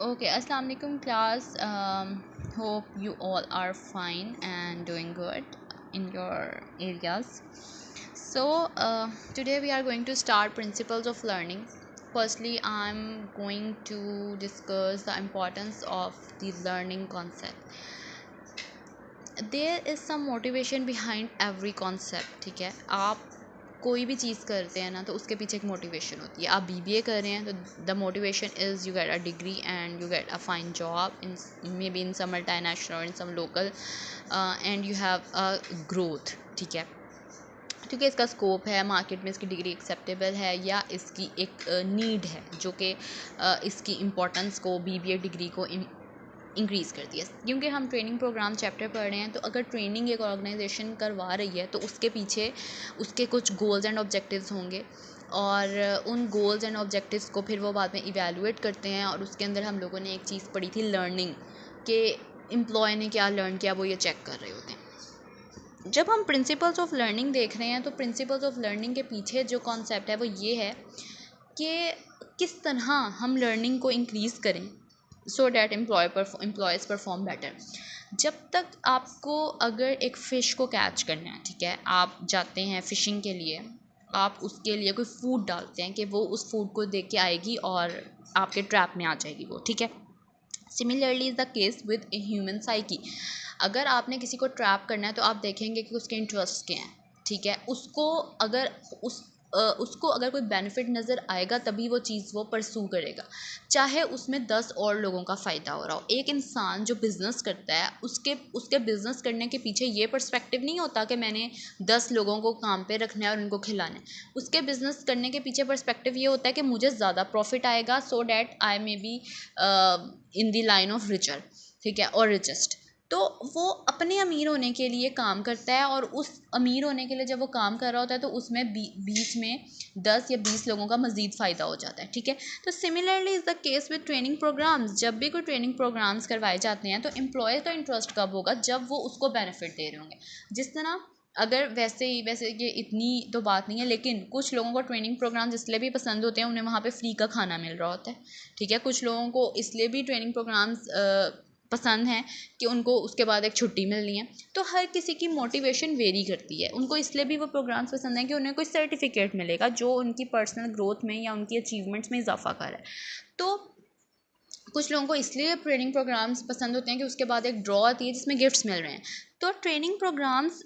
Okay, Assalamu alaikum class. Hope you all are fine and doing good in your areas. So, today we are going to start principles of learning. Firstly, I'm going to discuss the importance of the learning concept. There is some motivation behind every concept. ठीक है, आप कोई भी चीज़ करते हैं ना तो उसके पीछे एक मोटिवेशन होती है. आप बीबीए कर रहे हैं तो the motivation is you get a degree and you get a fine job in may be in some multinational और in some local and you have a growth. ठीक है, क्योंकि इसका स्कोप है मार्केट में, इसकी डिग्री एक्सेप्टेबल है या इसकी एक नीड है जो कि इसकी इम्पोर्टेंस को बीबीए डिग्री को इंक्रीज़ करती है. क्योंकि हम ट्रेनिंग प्रोग्राम चैप्टर पढ़ रहे हैं तो अगर ट्रेनिंग एक ऑर्गेनाइजेशन करवा रही है तो उसके पीछे उसके कुछ गोल्स एंड ऑब्जेक्टिव्स होंगे और उन गोल्स एंड ऑब्जेक्टिव्स को फिर वो बाद में इवेलुएट करते हैं. और उसके अंदर हम लोगों ने एक चीज़ पढ़ी थी लर्निंग, के एम्प्लॉय ने क्या लर्न किया वो ये चेक कर रहे होते हैं. जब हम प्रिंसिपल्स ऑफ लर्निंग देख रहे हैं तो प्रिंसिपल्स ऑफ लर्निंग के पीछे जो कॉन्सेप्ट है वो ये है कि किस तरह हम लर्निंग को इंक्रीज़ करें so that employees perform better. जब तक आपको अगर एक फ़िश को कैच करना है, ठीक है, आप जाते हैं फ़िशिंग के लिए, आप उसके लिए कोई फूड डालते हैं कि वो उस फूड को देख के आएगी और आपके ट्रैप में आ जाएगी वो. ठीक है, similarly is the case with human psyche. अगर आपने किसी को ट्रैप करना है तो आप देखेंगे कि उसके इंटरेस्ट क्या हैं. ठीक है, उसको अगर कोई बेनिफिट नज़र आएगा तभी वो चीज़ वो परसू करेगा, चाहे उसमें 10 और लोगों का फ़ायदा हो रहा हो. एक इंसान जो बिज़नेस करता है उसके बिज़नेस करने के पीछे ये पर्सपेक्टिव नहीं होता कि मैंने 10 लोगों को काम पे रखना है और उनको खिलाना है. उसके बिज़नेस करने के पीछे पर्सपेक्टिव ये होता है कि मुझे ज़्यादा प्रॉफिट आएगा so that I may B in the line of richer. ठीक है, और रिचेस्ट. तो वो अपने अमीर होने के लिए काम करता है और उस अमीर होने के लिए जब वो काम कर रहा होता है तो उसमें बीच में 10 या 20 लोगों का मज़ीद फ़ायदा हो जाता है. ठीक है, तो similarly is the case with training programs. जब भी कोई ट्रेनिंग प्रोग्राम्स करवाए जाते हैं तो एम्प्लॉय का इंटरेस्ट कब होगा, जब वो उसको बेनिफिट दे रहे होंगे. जिस तरह अगर वैसे ये इतनी तो बात नहीं है, लेकिन कुछ लोगों को ट्रेनिंग प्रोग्राम्स इसलिए भी पसंद होते हैं, उन्हें वहाँ पे फ्री का खाना मिल रहा होता है. ठीक है, कुछ लोगों को इसलिए भी ट्रेनिंग प्रोग्राम्स पसंद हैं कि उनको उसके बाद एक छुट्टी मिलनी है. तो हर किसी की मोटिवेशन वेरी करती है. उनको इसलिए भी वो प्रोग्राम्स पसंद हैं कि उन्हें कोई सर्टिफिकेट मिलेगा जो उनकी पर्सनल ग्रोथ में या उनकी अचीवमेंट्स में इजाफा कर रहा है. तो कुछ लोगों को इसलिए ट्रेनिंग प्रोग्राम्स पसंद होते हैं कि उसके बाद एक ड्रॉ आती है जिसमें गिफ्ट्स मिल रहे हैं. तो ट्रेनिंग प्रोग्राम्स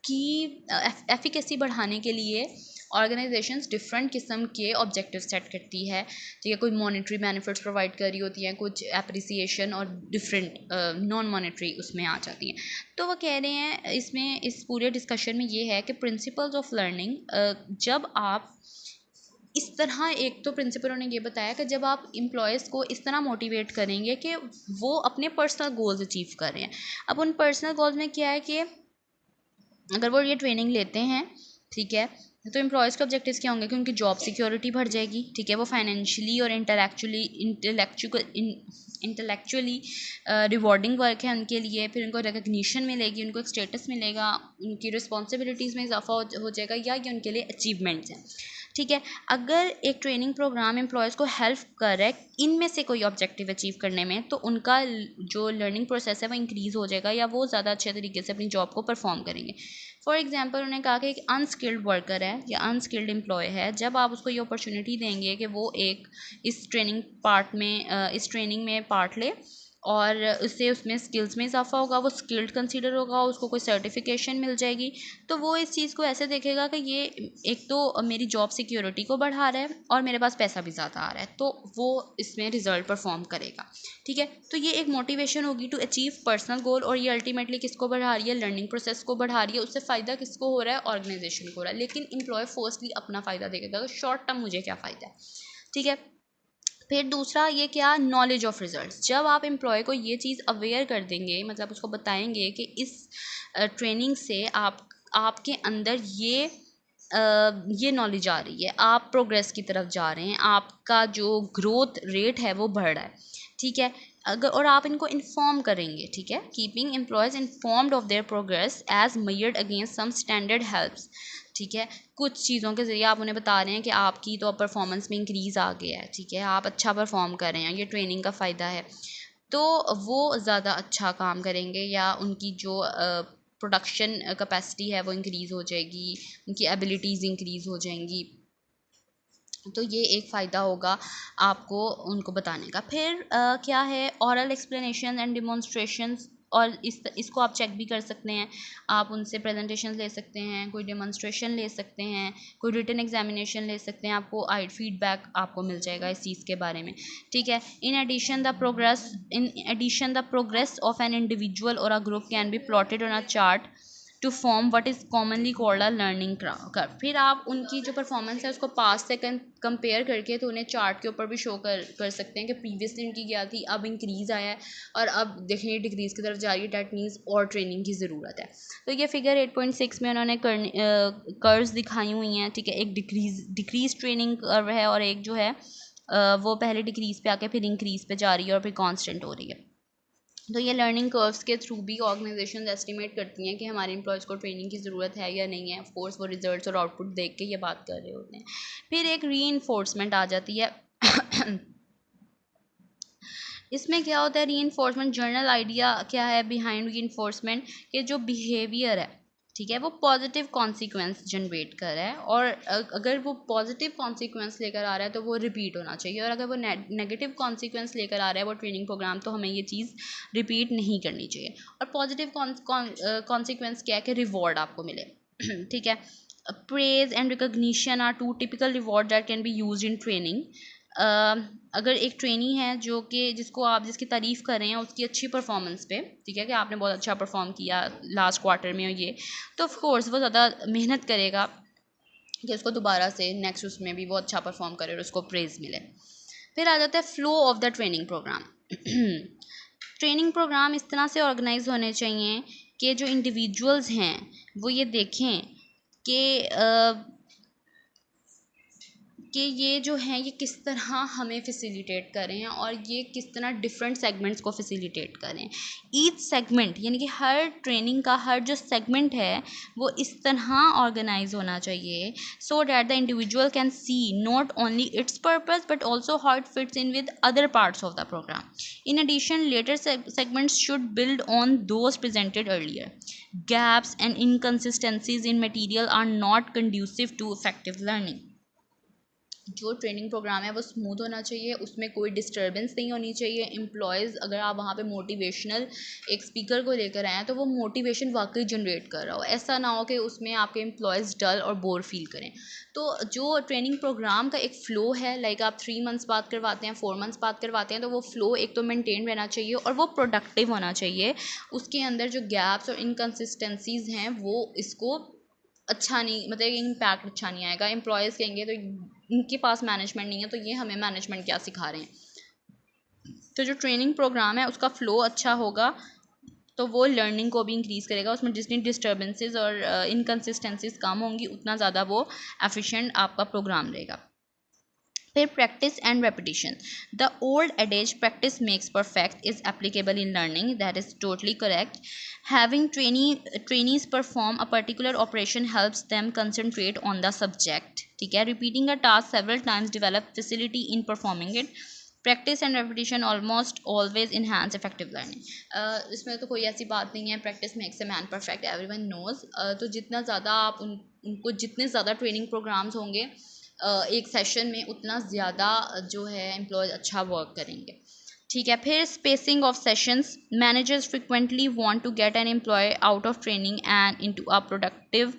की एफिकेसी बढ़ाने के लिए ऑर्गेनाइजेशंस डिफरेंट किस्म के ऑब्जेक्टिव सेट करती है. ठीक है, कोई मॉनेटरी बेनिफिट्स प्रोवाइड कर रही होती हैं, कुछ एप्रिसिएशन और डिफरेंट नॉन मॉनेटरी उसमें आ जाती हैं. तो वो कह रहे हैं इसमें इस पूरे डिस्कशन में ये है कि प्रिंसिपल्स ऑफ लर्निंग, जब आप इस तरह, एक तो प्रिंसिपल ने ये बताया कि जब आप एम्प्लॉयज़ को इस तरह मोटिवेट करेंगे कि वो अपने पर्सनल गोल्स अचीव कर रहे हैं. अब उन पर्सनल गोल्स में क्या है कि अगर वो ये ट्रेनिंग लेते हैं, ठीक है, तो एम्प्लॉयज़ के ऑब्जेक्टिव्स क्या होंगे कि उनकी जॉब सिक्योरिटी बढ़ जाएगी. ठीक है, वो फाइनेंशियली और इंटेलेक्चुअली रिवॉर्डिंग वर्क है उनके लिए. फिर उनको रिकग्निशन मिलेगी, उनको एक स्टेटस मिलेगा, उनकी रिस्पॉन्सिबिलिटीज़ में इजाफा हो जाएगा, या ये उनके लिए अचीवमेंट्स हैं. ठीक है, अगर एक ट्रेनिंग प्रोग्राम एम्प्लॉयज़ को हेल्प कर रहा है इनमें से कोई ऑब्जेक्टिव अचीव करने में, तो उनका जो लर्निंग प्रोसेस है वो इंक्रीज़ हो जाएगा या वो ज़्यादा अच्छे तरीके से अपनी जॉब को परफॉर्म करेंगे. फॉर एग्जांपल, उन्होंने कहा कि एक अनस्किल्ड वर्कर है या अनस्किल्ड एम्प्लॉय है, जब आप उसको ये अपॉर्चुनिटी देंगे कि वो एक इस ट्रेनिंग में पार्ट ले और उससे उसमें स्किल्स में इजाफा होगा, वो स्किल्ड कंसीडर होगा, उसको कोई सर्टिफिकेशन मिल जाएगी, तो वो इस चीज़ को ऐसे देखेगा कि ये एक तो मेरी जॉब सिक्योरिटी को बढ़ा रहा है और मेरे पास पैसा भी ज़्यादा आ रहा है, तो वो इसमें रिजल्ट परफॉर्म करेगा. ठीक है, तो ये एक मोटिवेशन होगी टू अचीव पर्सनल गोल, और ये अल्टीमेटली किसको बढ़ा रही है, लर्निंग प्रोसेस को बढ़ा रही है. उससे फ़ायदा किसको हो रहा है, ऑर्गेनाइजेशन को हो रहा है. लेकिन एम्प्लॉय फर्स्टली अपना फ़ायदा देखेगा, शॉर्ट टर्म मुझे क्या फ़ायदा है. ठीक है, फिर दूसरा ये क्या, नॉलेज ऑफ रिजल्ट्स. जब आप एम्प्लॉय को ये चीज़ अवेयर कर देंगे, मतलब उसको बताएंगे कि इस ट्रेनिंग से आपके अंदर ये नॉलेज आ रही है, आप प्रोग्रेस की तरफ जा रहे हैं, आपका जो ग्रोथ रेट है वो बढ़ रहा है. ठीक है, अगर और आप इनको इन्फॉर्म करेंगे. ठीक है, keeping employees informed of their progress as measured against some standard helps. ठीक है, कुछ चीज़ों के ज़रिए आप उन्हें बता रहे हैं कि आपकी तो परफॉर्मेंस में इंक्रीज़ आ गया है, ठीक है, आप अच्छा परफॉर्म कर रहे हैं, ये ट्रेनिंग का फ़ायदा है, तो वो ज़्यादा अच्छा काम करेंगे या उनकी जो प्रोडक्शन कैपेसिटी है वो इंक्रीज़ हो जाएगी, उनकी एबिलिटीज़ इंक्रीज़ हो जाएंगी। तो ये एक फ़ायदा होगा आपको उनको बताने का। फिर क्या है, ऑरल एक्सप्लेनेशन एंड डिमॉन्स्ट्रेशंस, और इसको आप चेक भी कर सकते हैं, आप उनसे प्रेजेंटेशन ले सकते हैं, कोई डेमोन्स्ट्रेशन ले सकते हैं, कोई रिटन एग्जामिनेशन ले सकते हैं, आपको आई फीडबैक आपको मिल जाएगा इस चीज़ के बारे में, ठीक है। In addition the progress of an individual और a group can be plotted on a chart to form what is commonly called a learning curve. फिर आप उनकी जो परफॉर्मेंस है उसको पास्ट से कंपेयर करके तो उन्हें चार्ट के ऊपर भी शो कर सकते हैं कि प्रीवियसली उनकी क्या थी, अब इंक्रीज़ आया है और अब देखें डिक्रीज़ की तरफ जा रही है, डैट मीन्स और ट्रेनिंग की ज़रूरत है। तो ये फिगर 8.6 में उन्होंने कर्व्स दिखाई हुई हैं, ठीक है। एक डिक्रीज ट्रेनिंग कर्व है और एक जो है वो पहले डिक्रीज़ पे आके फिर इंक्रीज़ पे जा रही है और फिर कॉन्स्टेंट हो रही है। तो ये लर्निंग कर्व्स के थ्रू भी ऑर्गेनाइजेशन एस्टिमेट करती हैं कि हमारे एम्प्लॉयज़ को ट्रेनिंग की ज़रूरत है या नहीं है। ऑफ कोर्स वो रिजल्ट्स और आउटपुट देख के ये बात कर रहे होते हैं। फिर एक रीइंफोर्समेंट आ जाती है। इसमें क्या होता है, रीइंफोर्समेंट, जर्नल आइडिया क्या है बिहाइंड रीइंफोर्समेंट, के जो बिहेवियर है, ठीक है, वो पॉजिटिव कॉन्सिक्वेंस जनरेट कर रहा है, और अगर वो पॉजिटिव कॉन्सिक्वेंस लेकर आ रहा है तो वो रिपीट होना चाहिए, और अगर वो नेगेटिव कॉन्सिक्वेंस लेकर आ रहा है वो ट्रेनिंग प्रोग्राम, तो हमें ये चीज़ रिपीट नहीं करनी चाहिए। और पॉजिटिव कॉन्सिक्वेंस क्या है कि रिवॉर्ड आपको मिले, ठीक है। Praise and recognition are two typical reward that can be use in training. अगर एक ट्रेनी है जो कि जिसकी तारीफ़ कर रहे हैं उसकी अच्छी परफॉर्मेंस पे, ठीक है, कि आपने बहुत अच्छा परफॉर्म किया लास्ट क्वार्टर में, और ये तो ऑफ कोर्स वो ज़्यादा मेहनत करेगा कि उसको दोबारा से नेक्स्ट उसमें भी वो अच्छा परफॉर्म करे और उसको प्रेज़ मिले। फिर आ जाता है flow of the training program. Training program इस तरह से ऑर्गेनाइज होने चाहिए कि जो इंडिविजुअल्स हैं वो ये देखें कि ये जो हैं ये किस तरह हमें फैसिलिटेट कर रहे हैं और ये किस तरह डिफरेंट सेगमेंट्स को फैसिलिटेट कर रहे हैं। ईच सेगमेंट यानी कि हर ट्रेनिंग का हर जो सेगमेंट है वो इस तरह ऑर्गेनाइज होना चाहिए so that the individual can see not only its purpose but also how it fits in with other parts of the program. In addition later segments should build on those presented earlier. Gaps and inconsistencies in material are not conducive to effective learning. जो training programme है वो smooth होना चाहिए, उसमें कोई disturbance नहीं होनी चाहिए। एम्प्लॉयज़ अगर आप वहाँ पे मोटिवेशनल एक स्पीकर को लेकर आए हैं तो वो मोटिवेशन वाकई जनरेट कर रहा हो, ऐसा ना हो कि उसमें आपके एम्प्लॉयज़ डल और बोर फील करें। तो जो ट्रेनिंग प्रोग्राम का एक फ़्लो है, लाइक आप 3 मंथ्स बाद करवाते हैं, 4 मंथ्स बाद करवाते हैं, तो वो फ़्लो एक तो मेनटेन रहना चाहिए और वो प्रोडक्टिव होना चाहिए। उसके अंदर जो गैप्स और इनकन्सिस्टेंसीज़ हैं वो इसको अच्छा नहीं, मतलब इम्पैक्ट अच्छा नहीं आएगा। एम्प्लॉयज़ कहेंगे तो इनके पास मैनेजमेंट नहीं है तो ये हमें मैनेजमेंट क्या सिखा रहे हैं। तो जो ट्रेनिंग प्रोग्राम है उसका फ़्लो अच्छा होगा तो वो लर्निंग को भी इंक्रीज़ करेगा, उसमें जितनी डिस्टर्बेंसेस और इनकन्सिस्टेंसीज कम होंगी उतना ज़्यादा वो एफिशिएंट आपका प्रोग्राम रहेगा। फिर practice and repetition. The old adage practice makes perfect is applicable in learning, that is totally correct. Having trainees perform a particular operation helps them concentrate on the subject, ठीक है। repeating a task several times develop facility in performing it. Practice and repetition almost always enhance effective learning. इसमें तो कोई ऐसी बात नहीं है, practice makes a man perfect, everyone knows. तो जितना ज़्यादा आप उनको जितने ज़्यादा ट्रेनिंग प्रोग्राम्स होंगे एक सेशन में उतना ज़्यादा जो है एम्प्लॉय अच्छा वर्क करेंगे, ठीक है। फिर spacing of sessions. Managers frequently want to get an employ out of training and into a productive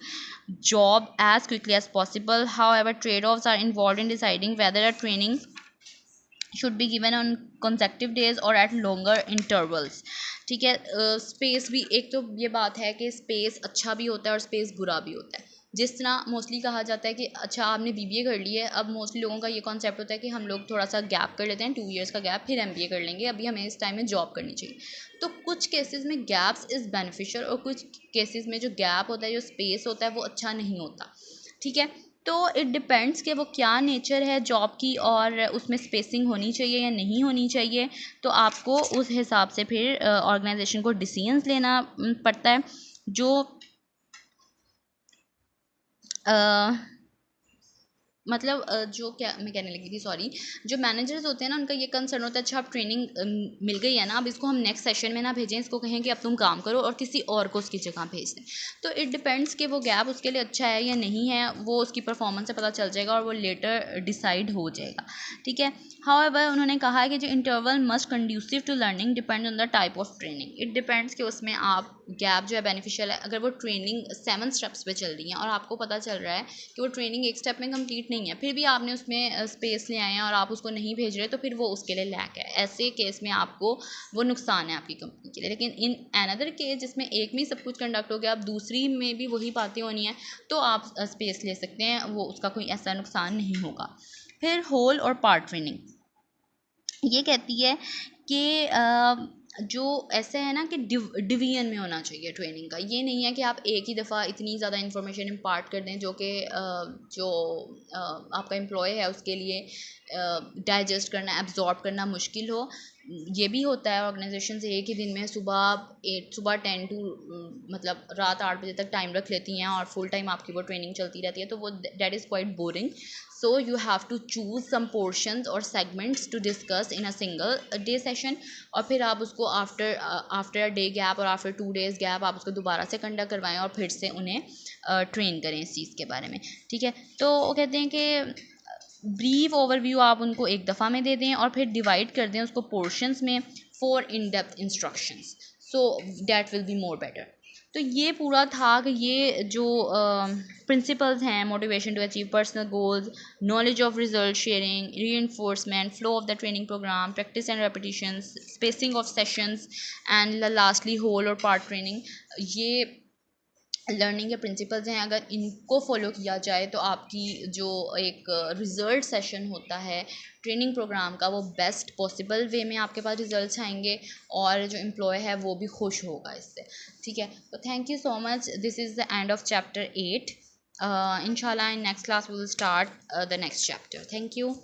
job as quickly as possible. However trade offs are involve in deciding whether a training should be given on consecutive days or at longer intervals, ठीक है। Space भी एक तो ये बात है कि space अच्छा भी होता है और स्पेस बुरा भी होता है। जिस तरह मोस्टली कहा जाता है कि अच्छा आपने बीबीए कर ली है, अब मोस्टली लोगों का ये कॉन्सेप्ट होता है कि हम लोग थोड़ा सा गैप कर लेते हैं, 2 ईयर्स का गैप, फिर एमबीए कर लेंगे, अभी हमें इस टाइम में जॉब करनी चाहिए। तो कुछ केसेस में गैप्स इज़ बेनिफिशियल और कुछ केसेस में जो गैप होता है, जो स्पेस होता है, वो अच्छा नहीं होता, ठीक है। तो इट डिपेंड्स कि वो क्या नेचर है जॉब की और उसमें स्पेसिंग होनी चाहिए या नहीं होनी चाहिए। तो आपको उस हिसाब से फिर ऑर्गेनाइजेशन को डिसीजंस लेना पड़ता है। जो मतलब जो क्या मैं कहने लगी थी, सॉरी, जो मैनेजर्स होते हैं ना, उनका ये कंसर्न होता है अच्छा अब ट्रेनिंग मिल गई है ना, अब इसको हम नेक्स्ट सेशन में ना भेजें, इसको कहें कि अब तुम काम करो और किसी और को उसकी जगह भेज दें। तो इट डिपेंड्स कि वो गैप उसके लिए अच्छा है या नहीं है, वो उसकी परफॉर्मेंस से पता चल जाएगा और वो लेटर डिसाइड हो जाएगा, ठीक है। हाउएवर उन्होंने कहा है कि जो interval must conducive to learning depend on the type of training. It depends कि उसमें आप गैप जो है बेनिफिशियल है, अगर वो ट्रेनिंग 7 स्टेप्स पे चल रही है और आपको पता चल रहा है कि वो ट्रेनिंग एक स्टेप में कंप्लीट नहीं है, फिर भी आपने उसमें स्पेस ले आए हैं और आप उसको नहीं भेज रहे, तो फिर वो उसके लिए लैक है। ऐसे केस में आपको वो नुकसान है आपकी कंपनी के लिए। लेकिन इन अनदर केस जिसमें एक में ही सब कुछ कंडक्ट हो गया, अब दूसरी में भी वही बातें होनी है, तो आप स्पेस ले सकते हैं, वो उसका कोई ऐसा नुकसान नहीं होगा। फिर होल और पार्ट ट्रेनिंग ये कहती है कि जो ऐसे है ना कि डिवीजन में होना चाहिए ट्रेनिंग का। ये नहीं है कि आप एक ही दफ़ा इतनी ज़्यादा इन्फॉर्मेशन इम्पार्ट कर दें जो कि जो आपका एम्प्लॉय है उसके लिए डाइजेस्ट करना, एब्जॉर्ब करना मुश्किल हो। ये भी होता है ऑर्गेनाइजेशन से, एक ही दिन में सुबह 10 टू मतलब रात 8 बजे तक टाइम रख लेती हैं और फुल टाइम आपकी वो ट्रेनिंग चलती रहती है, तो वो that is quite boring. So you have to choose some portions or segments to discuss in a single day session, और फिर आप उसको आफ्टर अ डे गैप और आफ्टर 2 days गैप आप उसको दोबारा से कंडक्ट करवाएं और फिर से उन्हें ट्रेन करें इस चीज़ के बारे में, ठीक है। तो वो कहते हैं कि ब्रीफ ओवरव्यू आप उनको एक दफ़ा में दे दें और फिर डिवाइड कर दें उसको पोर्शंस में for in depth instructions, so that will be more better. तो ये पूरा था कि ये जो प्रिंसिपल्स हैं, motivation to achieve personal goals, knowledge of result sharing, reinforcement, flow of the training program, practice and repetitions, spacing of sessions and lastly whole और part training, ये लर्निंग के प्रिंसिपल्स हैं। अगर इनको फॉलो किया जाए तो आपकी जो एक रिज़ल्ट सेशन होता है ट्रेनिंग प्रोग्राम का, वो बेस्ट पॉसिबल वे में आपके पास रिजल्ट्स आएंगे और जो एम्प्लॉय है वो भी खुश होगा इससे, ठीक है। तो thank you so much, this is the end of chapter 8। इंशाल्लाह in next class we will start the next chapter. Thank you.